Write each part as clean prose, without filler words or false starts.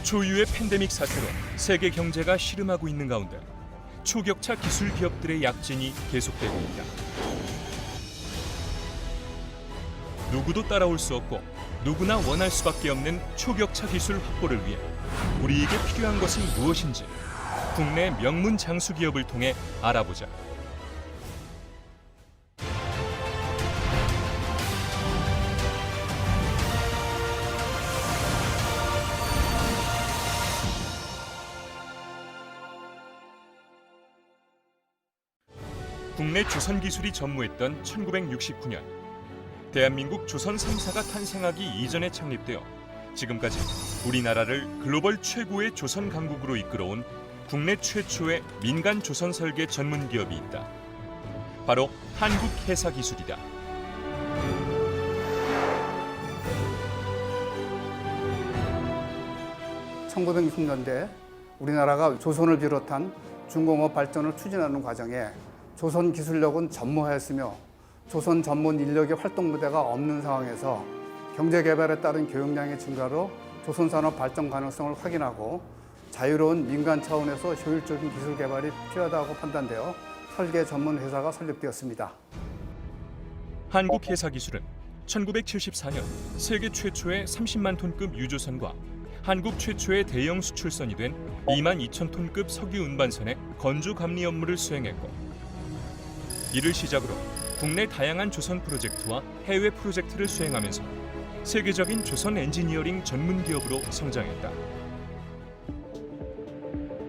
초유의 팬데믹 사태로 세계 경제가 시름하고 있는 가운데 초격차 기술 기업들의 약진이 계속되고 있다. 누구도 따라올 수 없고 누구나 원할 수밖에 없는 초격차 기술 확보를 위해 우리에게 필요한 것은 무엇인지 국내 명문 장수 기업을 통해 알아보자. 국내 조선 기술이 전무했던 1969년 대한민국 조선 3사가 탄생하기 이전에 창립되어 지금까지 우리나라를 글로벌 최고의 조선 강국으로 이끌어온 국내 최초의 민간 조선 설계 전문 기업이 있다. 바로 한국해사기술이다. (1960년대) 우리나라가 조선을 비롯한 중공업 발전을 추진하는 과정에 조선 기술력은 전무하였으며 조선 전문 인력의 활동 무대가 없는 상황에서 경제 개발에 따른 교역량의 증가로 조선 산업 발전 가능성을 확인하고 자유로운 민간 차원에서 효율적인 기술 개발이 필요하다고 판단되어 설계 전문 회사가 설립되었습니다. 한국해사기술은 1974년 세계 최초의 30만 톤급 유조선과 한국 최초의 대형 수출선이 된 2만 2천 톤급 석유 운반선의 건조 감리 업무를 수행했고, 이를 시작으로 국내 다양한 조선 프로젝트와 해외 프로젝트를 수행하면서 세계적인 조선 엔지니어링 전문 기업으로 성장했다.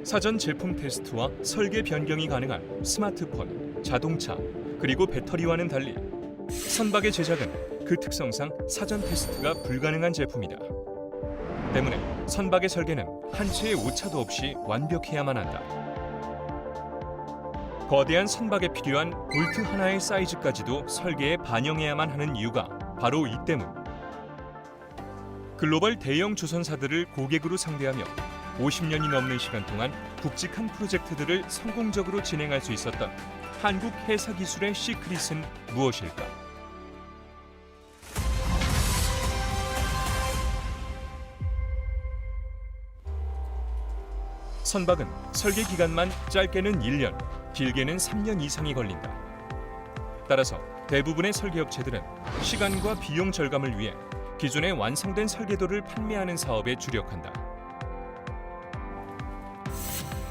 사전 제품 테스트와 설계 변경이 가능한 스마트폰, 자동차, 그리고 배터리와는 달리 선박의 제작은 그 특성상 사전 테스트가 불가능한 제품이다. 때문에 선박의 설계는 한 채의 오차도 없이 완벽해야만 한다. 거대한 선박에 필요한 볼트 하나의 사이즈까지도 설계에 반영해야만 하는 이유가 바로 이 때문. 글로벌 대형 조선사들을 고객으로 상대하며 50년이 넘는 시간 동안 굵직한 프로젝트들을 성공적으로 진행할 수 있었던 한국해사기술의 시크릿은 무엇일까? 선박은 설계 기간만 짧게는 1년, 길게는 3년 이상이 걸린다. 따라서 대부분의 설계업체들은 시간과 비용 절감을 위해 기존의 완성된 설계도를 판매하는 사업에 주력한다.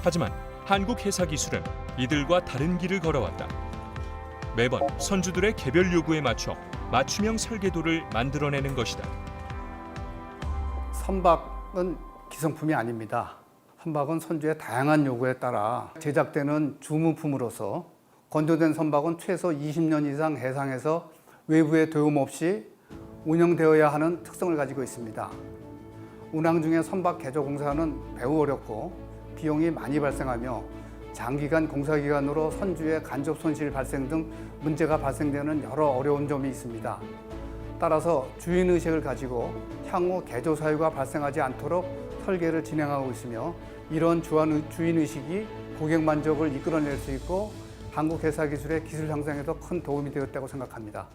하지만 한국해사기술은 이들과 다른 길을 걸어왔다. 매번 선주들의 개별 요구에 맞춰 맞춤형 설계도를 만들어내는 것이다. 선박은 기성품이 아닙니다. 선박은 선주의 다양한 요구에 따라 제작되는 주문품으로서 건조된 선박은 최소 20년 이상 해상에서 외부의 도움 없이 운영되어야 하는 특성을 가지고 있습니다. 운항 중에 선박 개조 공사는 매우 어렵고 비용이 많이 발생하며 장기간 공사 기간으로 선주의 간접 손실 발생 등 문제가 발생되는 여러 어려운 점이 있습니다. 따라서 주인의식을 가지고 향후 개조 사유가 발생하지 않도록 설계를 진행하고 있으며, 이런 주인의식이 고객 만족을 이끌어낼 수 있고 한국해사기술의 기술 향상에도 큰 도움이 되었다고 생각합니다.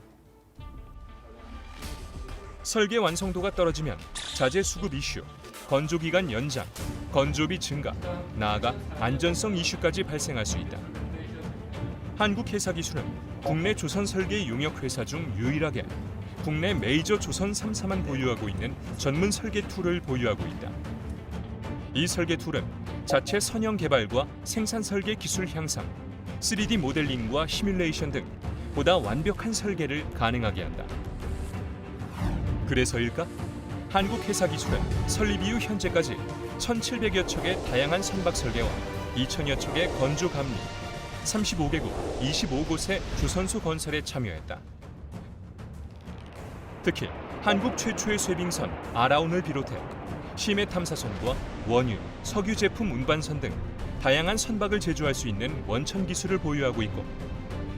설계 완성도가 떨어지면 자재 수급 이슈, 건조기간 연장, 건조비 증가, 나아가 안전성 이슈까지 발생할 수 있다. 한국해사기술은 국내 조선 설계 용역 회사 중 유일하게 국내 메이저 조선 3사만 보유하고 있는 전문 설계 툴을 보유하고 있다. 이 설계 툴은 자체 선형 개발과 생산 설계 기술 향상, 3D 모델링과 시뮬레이션 등 보다 완벽한 설계를 가능하게 한다. 그래서일까? 한국해사기술은 설립 이후 현재까지 1,700여 척의 다양한 선박 설계와 2,000여 척의 건조 감리, 35개국 25곳의 주선소 건설에 참여했다. 특히 한국 최초의 쇄빙선 아라온을 비롯해 심해 탐사선과 원유, 석유 제품 운반선 등 다양한 선박을 제조할 수 있는 원천 기술을 보유하고 있고,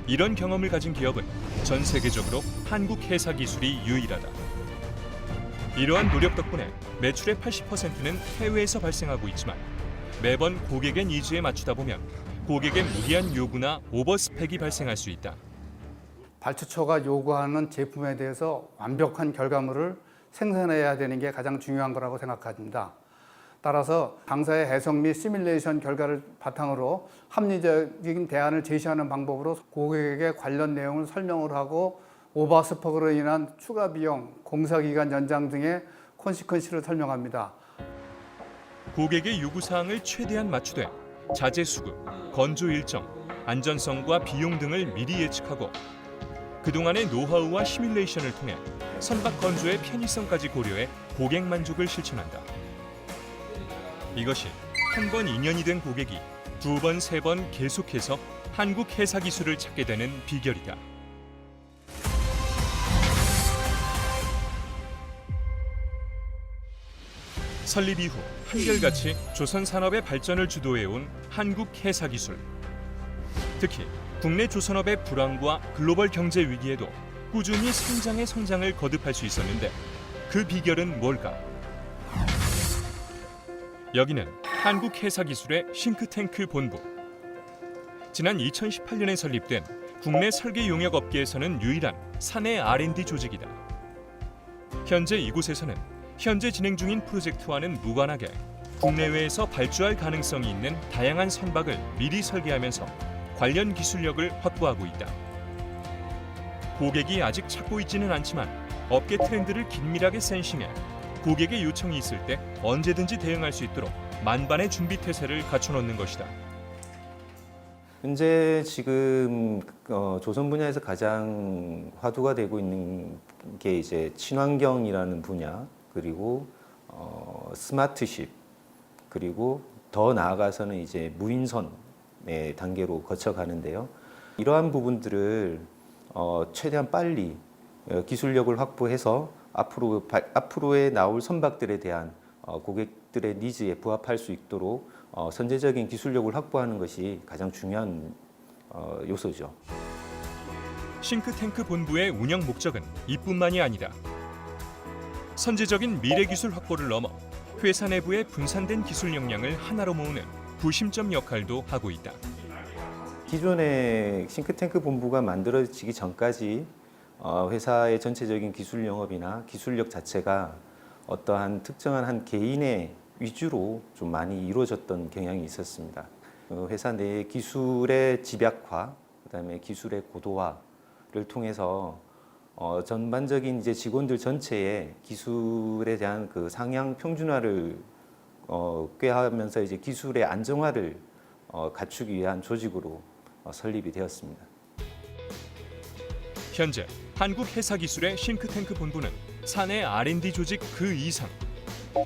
이런 경험을 가진 기업은 전 세계적으로 한국해사기술이 유일하다. 이러한 노력 덕분에 매출의 80%는 해외에서 발생하고 있지만 매번 고객의 니즈에 맞추다 보면 고객의 무리한 요구나 오버스펙이 발생할 수 있다. 발주처가 요구하는 제품에 대해서 완벽한 결과물을 생산해야 되는 게 가장 중요한 거라고 생각합니다. 따라서 당사의 해석 및 시뮬레이션 결과를 바탕으로 합리적인 대안을 제시하는 방법으로 고객에게 관련 내용을 설명을 하고 오버스펙으로 인한 추가 비용, 공사기간 연장 등의 콘시퀀시를 설명합니다. 고객의 요구사항을 최대한 맞추되 자재 수급, 건조 일정, 안전성과 비용 등을 미리 예측하고 그동안의 노하우와 시뮬레이션을 통해 선박 건조의 편의성까지 고려해 고객 만족을 실천한다. 이것이 한 번 인연이 된 고객이 두 번, 세 번 계속해서 한국 해사 기술을 찾게 되는 비결이다. 설립 이후 한결같이 조선 산업의 발전을 주도해온 한국 해사 기술. 특히 국내 조선업의 불황과 글로벌 경제 위기에도 꾸준히 성장을 거듭할 수 있었는데 그 비결은 뭘까? 여기는 한국해사기술의 싱크탱크 본부. 지난 2018년에 설립된 국내 설계 용역 업계에서는 유일한 사내 R&D 조직이다. 현재 이곳에서는 현재 진행 중인 프로젝트와는 무관하게 국내외에서 발주할 가능성이 있는 다양한 선박을 미리 설계하면서 관련 기술력을 확보하고 있다. 고객이 아직 찾고 있지는 않지만 업계 트렌드를 긴밀하게 센싱해 고객의 요청이 있을 때 언제든지 대응할 수 있도록 만반의 준비 태세를 갖춰놓는 것이다. 현재 지금 조선 분야에서 가장 화두가 되고 있는 게 이제 친환경이라는 분야, 그리고 스마트십, 그리고 더 나아가서는 이제 무인선의 단계로 거쳐가는데요. 이러한 부분들을 최대한 빨리 기술력을 확보해서 앞으로에 나올 선박들에 대한 고객들의 니즈에 부합할 수 있도록 선제적인 기술력을 확보하는 것이 가장 중요한 요소죠. 싱크탱크 본부의 운영 목적은 이뿐만이 아니다. 선제적인 미래 기술 확보를 넘어 회사 내부의 분산된 기술 역량을 하나로 모으는 구심점 역할도 하고 있다. 기존의 싱크탱크 본부가 만들어지기 전까지 회사의 전체적인 기술 영업이나 기술력 자체가 어떠한 특정한 한 개인의 위주로 좀 많이 이루어졌던 경향이 있었습니다. 회사 내 기술의 집약화, 그다음에 기술의 고도화를 통해서 전반적인 이제 직원들 전체의 기술에 대한 그 상향 평준화를 꾀하면서 이제 기술의 안정화를 갖추기 위한 조직으로 설립이 되었습니다. 현재 한국해사기술의 싱크탱크 본부는 사내 R&D 조직 그 이상,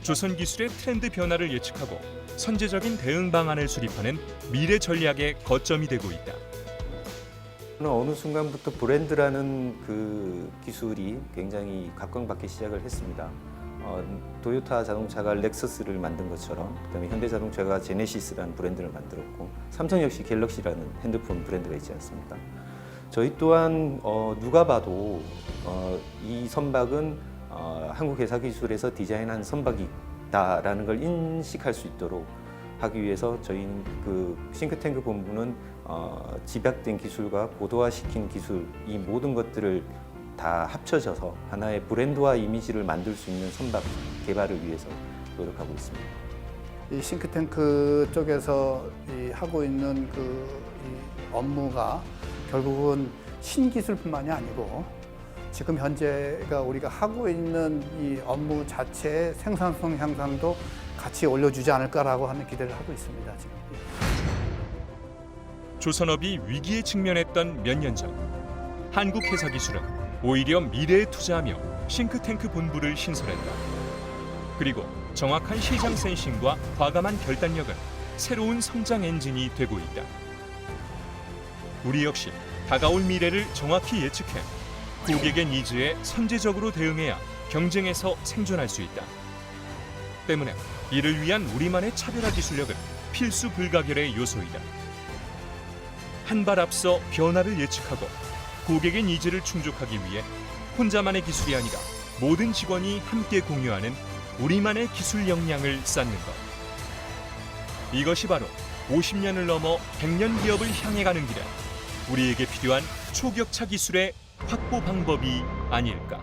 조선 기술의 트렌드 변화를 예측하고 선제적인 대응 방안을 수립하는 미래 전략의 거점이 되고 있다. 어느 순간부터 브랜드라는 그 기술이 굉장히 각광받기 시작을 했습니다. 도요타 자동차가 렉서스를 만든 것처럼, 그다음에 현대자동차가 제네시스라는 브랜드를 만들었고, 삼성 역시 갤럭시라는 핸드폰 브랜드가 있지 않습니까? 저희 또한 누가 봐도 이 선박은 한국해사기술에서 디자인한 선박이다라는 걸 인식할 수 있도록 하기 위해서 저희는 그 싱크탱크 본부는 집약된 기술과 고도화시킨 기술, 이 모든 것들을 다 합쳐져서 하나의 브랜드와 이미지를 만들 수 있는 선박 개발을 위해서 노력하고 있습니다. 이 싱크탱크 쪽에서 하고 있는 이 업무가 결국은 신기술뿐만이 아니고 지금 현재가 우리가 하고 있는 이 업무 자체의 생산성 향상도 같이 올려주지 않을까라고 하는 기대를 하고 있습니다. 지금. 조선업이 위기에 직면했던 몇 년 전, 한국해사기술은 오히려 미래에 투자하며 싱크탱크 본부를 신설했다. 그리고 정확한 시장 센싱과 과감한 결단력은 새로운 성장 엔진이 되고 있다. 우리 역시 다가올 미래를 정확히 예측해 고객의 니즈에 선제적으로 대응해야 경쟁에서 생존할 수 있다. 때문에 이를 위한 우리만의 차별화 기술력은 필수 불가결의 요소이다. 한 발 앞서 변화를 예측하고 고객의 니즈를 충족하기 위해 혼자만의 기술이 아니라 모든 직원이 함께 공유하는 우리만의 기술 역량을 쌓는 것. 이것이 바로 50년을 넘어 100년 기업을 향해 가는 길에 우리에게 필요한 초격차 기술의 확보 방법이 아닐까.